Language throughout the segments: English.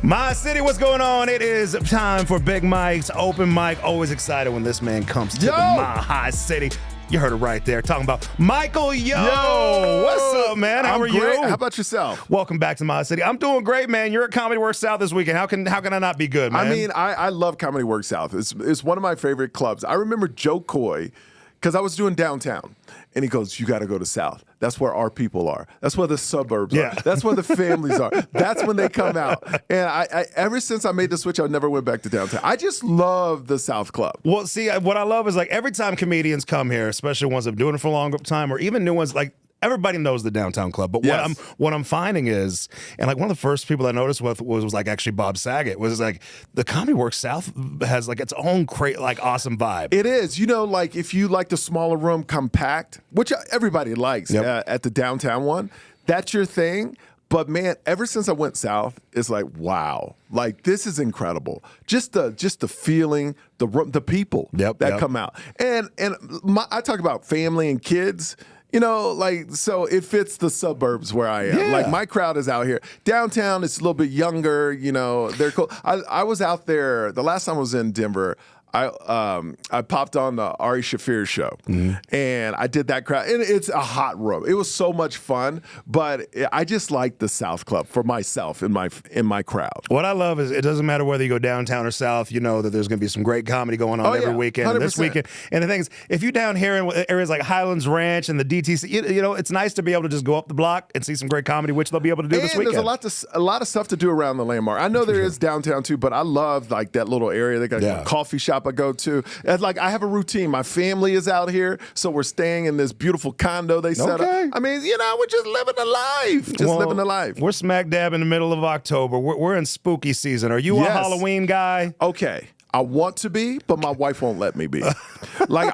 My city, what's going on? It is time for Big Mike's open mic. Always excited when this man comes to the My City. You heard it right there. Talking about Michael. Yo, what's up, man? How are great. you? How about yourself? Welcome back to My City. I'm doing great, man. You're at Comedy Works South this weekend. How can I not be good, man? I mean, I love Comedy Works South. It's one of my favorite clubs. I remember Joe Coy, because I was doing downtown, and he goes, "You got to go to South. That's where our people are. That's where the suburbs are. That's where the families are. That's when they come out." And I ever since I made the switch, I never went back to downtown. I just love the South Club. Well, see, what I love is like every time comedians come here, especially ones that have been doing it for a long time, or even new ones, like everybody knows the downtown club. But what I'm finding is, and like one of the first people I noticed was like actually Bob Saget, was like the Comedy Works South has like its own like awesome vibe. It is. You know, like if you like the smaller room compact, which everybody likes at the downtown one, that's your thing. But man, ever since I went south, it's like, wow, like this is incredible. Just the feeling, the people that come out, and I talk about family and kids. You know, like, so it fits the suburbs where I am. Yeah. Like, my crowd is out here. Downtown, it's a little bit younger, you know, they're cool. I was out there, the last time I was in Denver, I popped on the Ari Shaffir show, and I did that crowd, and it's a hot room. It was so much fun, but I just like the South Club for myself in my crowd. What I love is it doesn't matter whether you go downtown or south. You know that there's going to be some great comedy going on every weekend. 100%. And this weekend. And the thing is, if you're down here in areas like Highlands Ranch and the DTC, you know it's nice to be able to just go up the block and see some great comedy, which they'll be able to do this weekend. There's a lot of stuff to do around the Landmark. I know there is downtown too, but I love like that little area. They got a coffee shop I go to. And like I have a routine. My family is out here, so we're staying in this beautiful condo they set up. I mean, you know, we're just living a life. Living a life. We're smack dab in the middle of October. We're in spooky season. Are you a Halloween guy? Okay. I want to be, but my wife won't let me be. Like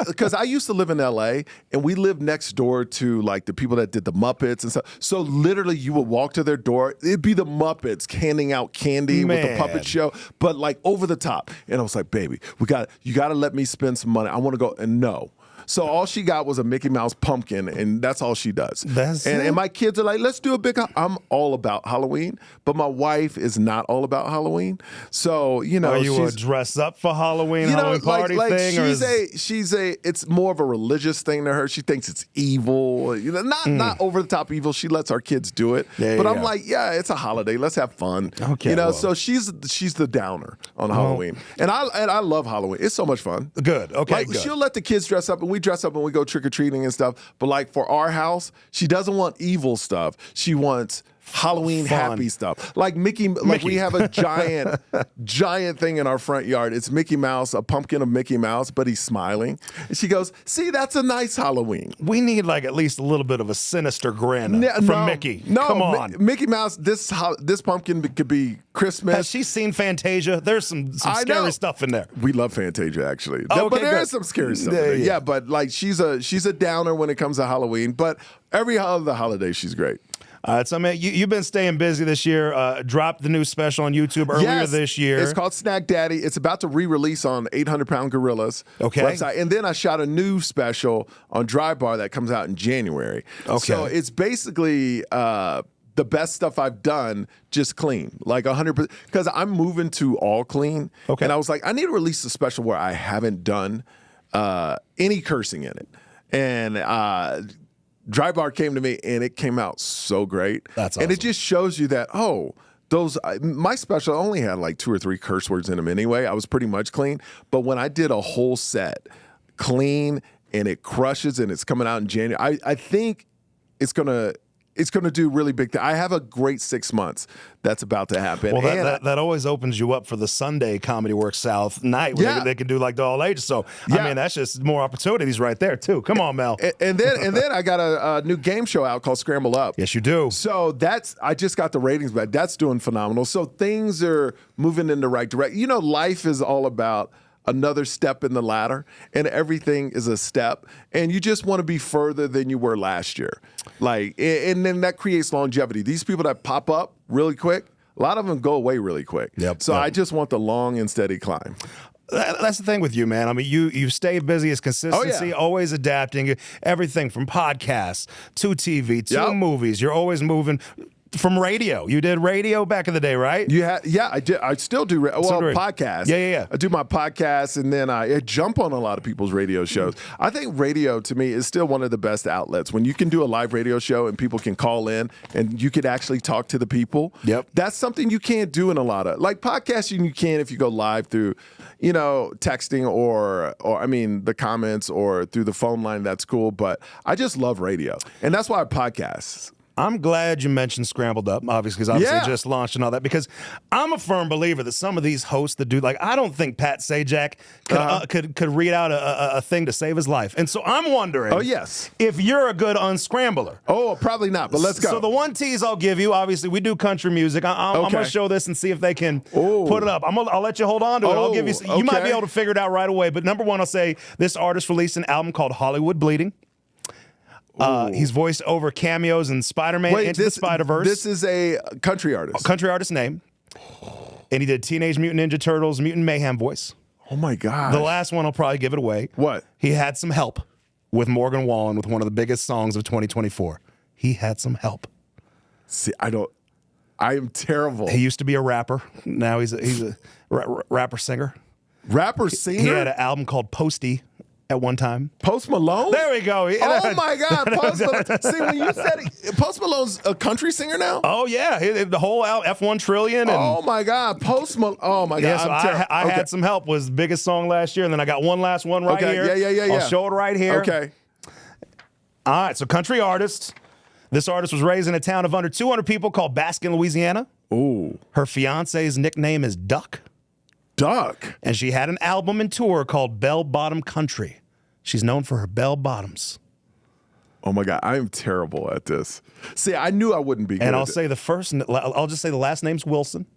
because I used to live in LA, and we lived next door to like the people that did the Muppets and stuff. So literally, you would walk to their door. It'd be the Muppets handing out candy with the puppet show, but like over the top. And I was like, "Baby, you got to let me spend some money. I want to go." And no. So all she got was a Mickey Mouse pumpkin, and that's all she does. And my kids are like, "Let's do a big." I'm all about Halloween, but my wife is not all about Halloween. So you know, are you a dress up for Halloween, Halloween party thing? It's more of a religious thing to her. She thinks it's evil. You know, not over the top evil. She lets our kids do it. But I'm like, yeah, it's a holiday. Let's have fun. Okay, you know. So she's the downer on Halloween, and I love Halloween. It's so much fun. Good. Okay. Like, she'll let the kids dress up, and we dress up and we go trick-or-treating and stuff. But like for our house, she doesn't want evil stuff. She wants Halloween happy stuff. Like Mickey. Like we have a giant thing in our front yard. It's Mickey Mouse, a pumpkin of Mickey Mouse, but he's smiling. And she goes, "See, that's a nice Halloween." We need like at least a little bit of a sinister grin from Mickey. No, come on, Mickey Mouse. This pumpkin could be Christmas. Has she seen Fantasia? There's some scary stuff in there. We love Fantasia, actually. Oh, but there is some scary stuff in there. Yeah, but like she's a downer when it comes to Halloween. But every other holiday, she's great. All right, so man, you've been staying busy this year. Dropped the new special on YouTube earlier this year. It's called Snack Daddy. It's about to re-release on 800 Pound Gorillas website. And then I shot a new special on Dry Bar that comes out in January. Okay. So it's basically the best stuff I've done, just clean, like 100%. Because I'm moving to all clean. Okay. And I was like, I need to release a special where I haven't done any cursing in it. And Dry Bar came to me, and it came out so great. That's awesome. And it just shows you that, my special only had like 2 or 3 curse words in them anyway. I was pretty much clean. But when I did a whole set clean, and it crushes, and it's coming out in January, I think it's going to do really big things. I have a great 6 months that's about to happen. Well, that always opens you up for the Sunday Comedy Works South night where they can do like the all ages. So, I mean, that's just more opportunities right there, too. Come on, Mel. And then I got a new game show out called Scrambled Up. Yes, you do. So I just got the ratings back. That's doing phenomenal. So things are moving in the right direction. You know, life is all about another step in the ladder, and everything is a step, and you just want to be further than you were last year. Like, and then that creates longevity. These people that pop up really quick, a lot of them go away really quick. So I just want the long and steady climb. That's the thing with you, man. I mean, you stay busy. It's consistency, always adapting. Everything from podcasts to TV to movies. You're always moving. from radio. You did radio back in the day, right? Yeah, I did. I still do. Podcasts. Yeah. I do my podcast, and then I jump on a lot of people's radio shows. I think radio to me is still one of the best outlets. When you can do a live radio show and people can call in and you could actually talk to the people. Yep. That's something you can't do in a lot of like podcasting. You can if you go live through, texting or I mean the comments or through the phone line. That's cool, but I just love radio, and that's why I podcast. I'm glad you mentioned Scrambled Up, obviously, because obviously it just launched and all that, because I'm a firm believer that some of these hosts that do, like, I don't think Pat Sajak could read out a thing to save his life. And so I'm wondering if you're a good unscrambler. Oh, probably not, but let's go. So the one tease I'll give you, obviously, we do country music. I'm going to show this and see if they can put it up. I'll let you hold on to it. I'll give you, you might be able to figure it out right away. But number one, I'll say this artist released an album called Hollywood Bleeding. He's voiced over cameos in Spider-Man Into the Spider-Verse. This is a country artist. A country artist name. And he did Teenage Mutant Ninja Turtles, Mutant Mayhem voice. Oh, my God. The last one will probably give it away. What? He had some help with Morgan Wallen with one of the biggest songs of 2024. He had some help. See, I am terrible. He used to be a rapper. Now he's a rapper-singer. Rapper-singer? He had an album called Posty at one time. Post Malone? There we go. Oh, my God. Post Malone. See, when you said Post Malone's a country singer now? Oh, yeah. The whole album, F1 Trillion. And oh, my God. Post Malone. Oh, my God. Yeah, so I had some help. Was the biggest song last year. And then I got one last one here. Yeah. I'll show it right here. Okay. All right. So country artist. This artist was raised in a town of under 200 people called Baskin, Louisiana. Ooh. Her fiance's nickname is Duck. Duck? And she had an album and tour called Bell Bottom Country. She's known for her bell bottoms. Oh, my God. I am terrible at this. See, I knew I wouldn't be good And at I'll say I'll just say the last name's Wilson.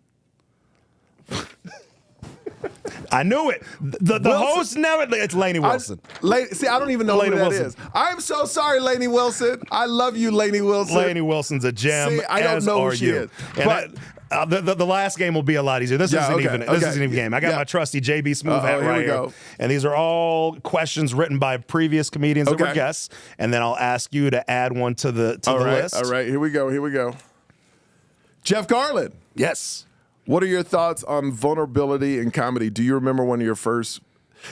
I knew it. The host never, it's Lainey Wilson. See, I don't even know who that is. I'm so sorry, Lainey Wilson. I love you, Lainey Wilson. Lainey Wilson's a gem. See, I don't know who she is. But the last game will be a lot easier. This isn't even a game. I got my trusty JB Smooth hat right here. And these are all questions written by previous comedians that were guests. And then I'll ask you to add one to the list. All right, here we go. Jeff Garland. Yes. What are your thoughts on vulnerability in comedy? Do you remember one of your first?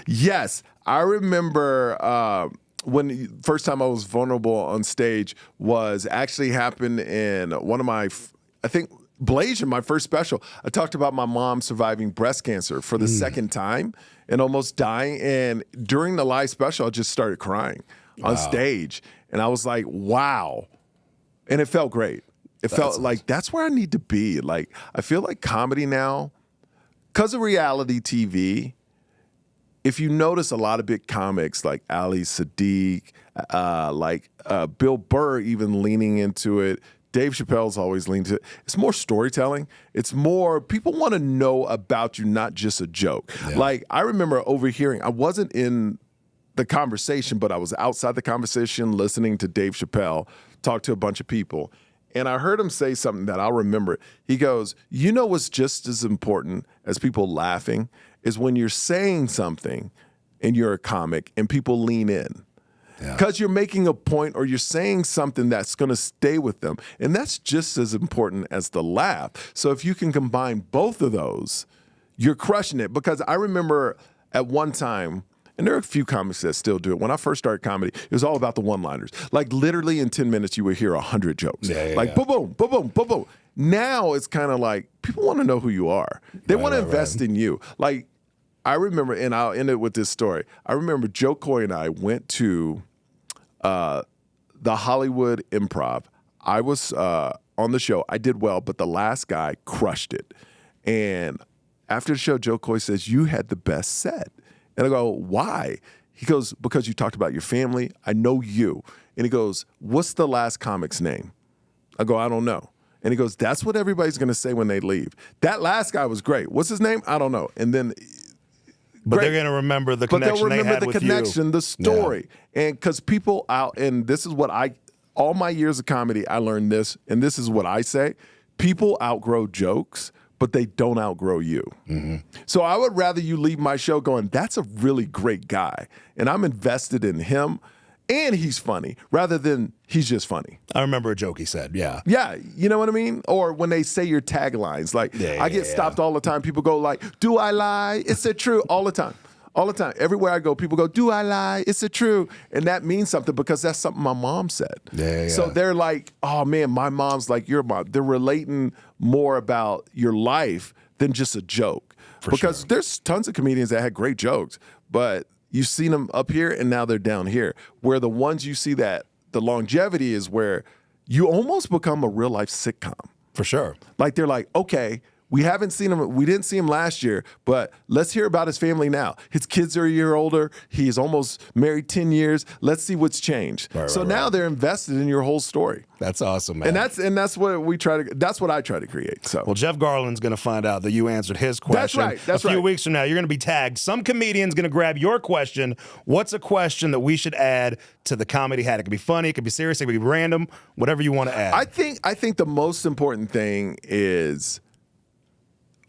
Yes, I remember when first time I was vulnerable on stage was actually happened in one of my, I think, Blasian, my first special. I talked about my mom surviving breast cancer for the second time and almost dying. And during the live special, I just started crying on stage. And I was like, wow. And it felt great. It felt like that's where I need to be. Like, I feel like comedy now, because of reality TV, if you notice a lot of big comics like Ali Sadiq, Bill Burr even leaning into it, Dave Chappelle's always leaned to it. It's more storytelling. It's more, people want to know about you, not just a joke. Yeah. Like, I remember overhearing, I wasn't in the conversation, but I was outside the conversation listening to Dave Chappelle talk to a bunch of people. And I heard him say something that I'll remember. He goes, you know what's just as important as people laughing is when you're saying something and you're a comic and people lean in. Because you're making a point or you're saying something that's going to stay with them. And that's just as important as the laugh. So if you can combine both of those, you're crushing it. Because I remember at one time, and there are a few comics that still do it. When I first started comedy, it was all about the one-liners. Like literally in 10 minutes, you would hear 100 jokes. Boom, boom, boom, boom, boom, boom. Now it's kind of like people want to know who you are. They want to invest in you. Like I remember, and I'll end it with this story. I remember Joe Coy and I went to the Hollywood Improv. I was on the show. I did well, but the last guy crushed it. And after the show, Joe Coy says, you had the best set. And I go, why? He goes, because you talked about your family. I know you. And he goes, what's the last comic's name? I go, I don't know. And he goes, that's what everybody's going to say when they leave. That last guy was great. What's his name? I don't know. And then... But they're going to remember the connection they'll remember they had the with connection, you. The story. Yeah. And because people out, and this is what all my years of comedy, I learned this, and this is what I say, people outgrow jokes, but they don't outgrow you. Mm-hmm. So I would rather you leave my show going, that's a really great guy, and I'm invested in him. and he's funny rather than he's just funny. I remember a joke he said, yeah. Yeah, you know what I mean? Or when they say your taglines, like I get stopped all the time. People go like, do I lie? It's the truth all the time. All the time. Everywhere I go, people go, do I lie? It's the truth. And that means something because that's something my mom said. So they're like, oh man, my mom's like your mom. They're relating more about your life than just a joke. Because there's tons of comedians that had great jokes, but you've seen them up here and now they're down here. Where the ones you see that the longevity is where you almost become a real life sitcom. For sure. Like they're like, okay, we haven't seen him. We didn't see him last year, but let's hear about his family now. His kids are a year older. He's almost married 10 years. Let's see what's changed. So now they're invested in your whole story. That's awesome, man. And that's what we try to. That's what I try to create. So well, Jeff Garland's going to find out that you answered his question. That's right. That's a few weeks from now, you're going to be tagged. Some comedian's going to grab your question. What's a question that we should add to the comedy hat? It could be funny. It could be serious. It could be random. Whatever you want to add. I think the most important thing is,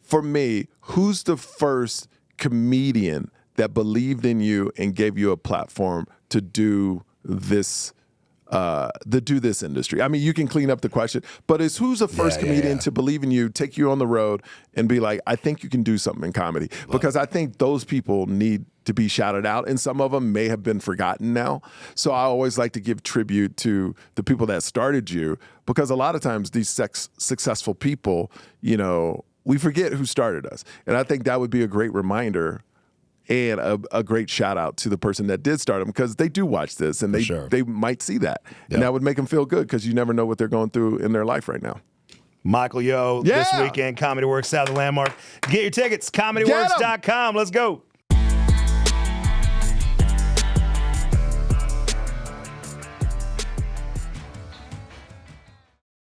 for me, who's the first comedian that believed in you and gave you a platform to do this industry? I mean, you can clean up the question, but it's who's the first comedian to believe in you, take you on the road, and be like, I think you can do something in comedy. Because I think those people need to be shouted out, and some of them may have been forgotten now. So I always like to give tribute to the people that started you, because a lot of times these successful people, you know, we forget who started us. And I think that would be a great reminder and a great shout out to the person that did start them, because they do watch this and they might see that. And that would make them feel good, because you never know what they're going through in their life right now. Michael Yo, this weekend, Comedy Works, South of Landmark. Get your tickets, comedyworks.com. Let's go.